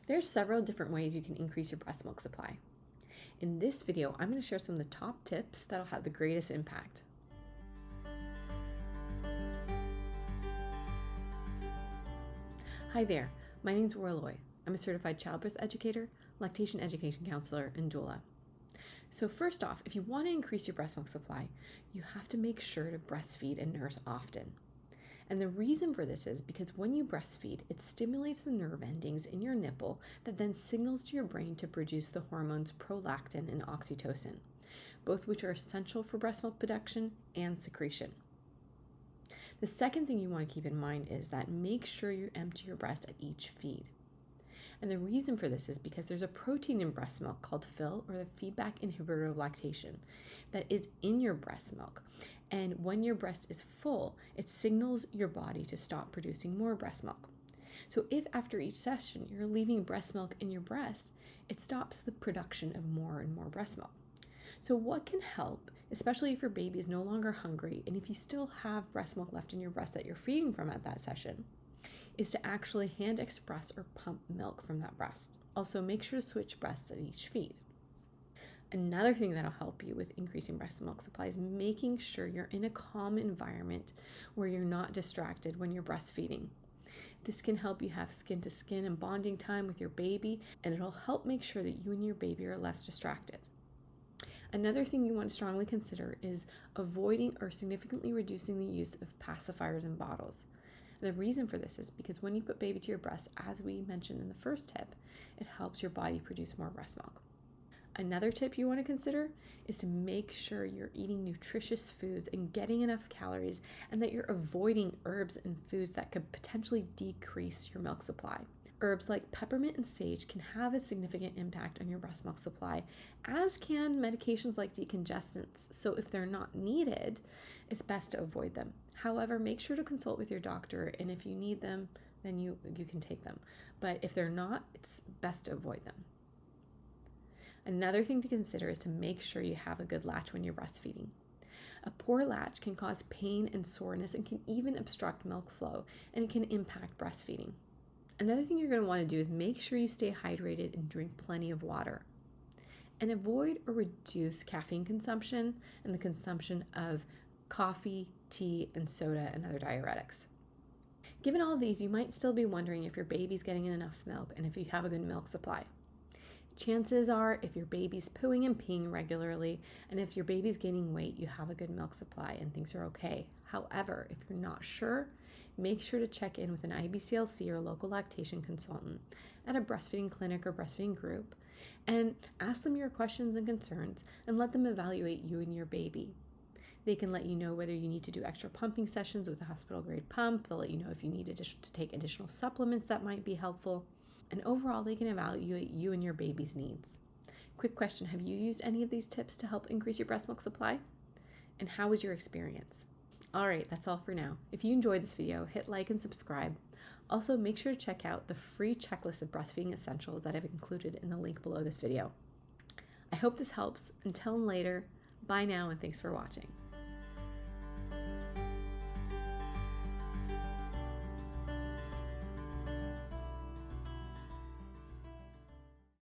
There's several different ways you can increase your breast milk supply. In this video, I'm going to share some of the top tips that'll have the greatest impact. Hi there, my name is Royaloy. I'm a certified childbirth educator, lactation education counselor, and doula. So first off, if you want to increase your breast milk supply, you have to make sure to breastfeed and nurse often. And the reason for this is because when you breastfeed, it stimulates the nerve endings in your nipple that then signals to your brain to produce the hormones prolactin and oxytocin, both which are essential for breast milk production and secretion. The second thing you want to keep in mind is that make sure you empty your breast at each feed. And the reason for this is because there's a protein in breast milk called FIL, or the feedback inhibitor of lactation, that is in your breast milk. And when your breast is full, it signals your body to stop producing more breast milk. So if after each session you're leaving breast milk in your breast, it stops the production of more and more breast milk. So what can help, especially if your baby is no longer hungry and if you still have breast milk left in your breast that you're feeding from at that session, is to actually hand express or pump milk from that breast. Also, make sure to switch breasts at each feed. Another thing that'll help you with increasing breast milk supply is making sure you're in a calm environment where you're not distracted when you're breastfeeding. This can help you have skin to skin and bonding time with your baby, and it'll help make sure that you and your baby are less distracted. Another thing you want to strongly consider is avoiding or significantly reducing the use of pacifiers in bottles. The reason for this is because when you put baby to your breast, as we mentioned in the first tip, it helps your body produce more breast milk. Another tip you want to consider is to make sure you're eating nutritious foods and getting enough calories, and that you're avoiding herbs and foods that could potentially decrease your milk supply. Herbs like peppermint and sage can have a significant impact on your breast milk supply, as can medications like decongestants. So if they're not needed, it's best to avoid them. However, make sure to consult with your doctor, and if you need them, then you can take them. But if they're not, it's best to avoid them. Another thing to consider is to make sure you have a good latch when you're breastfeeding. A poor latch can cause pain and soreness and can even obstruct milk flow, and it can impact breastfeeding. Another thing you're going to want to do is make sure you stay hydrated and drink plenty of water. And avoid or reduce caffeine consumption and the consumption of coffee, tea, and soda and other diuretics. Given all of these, you might still be wondering if your baby's getting enough milk and if you have a good milk supply. Chances are, if your baby's pooing and peeing regularly, and if your baby's gaining weight, you have a good milk supply and things are okay. However, if you're not sure, make sure to check in with an IBCLC or local lactation consultant at a breastfeeding clinic or breastfeeding group, and ask them your questions and concerns and let them evaluate you and your baby. They can let you know whether you need to do extra pumping sessions with a hospital grade pump. They'll let you know if you need to take additional supplements that might be helpful. And overall, they can evaluate you and your baby's needs. Quick question, have you used any of these tips to help increase your breast milk supply? And how was your experience? All right, that's all for now. If you enjoyed this video, hit like and subscribe. Also, make sure to check out the free checklist of breastfeeding essentials that I've included in the link below this video. I hope this helps. Until later, bye now and thanks for watching.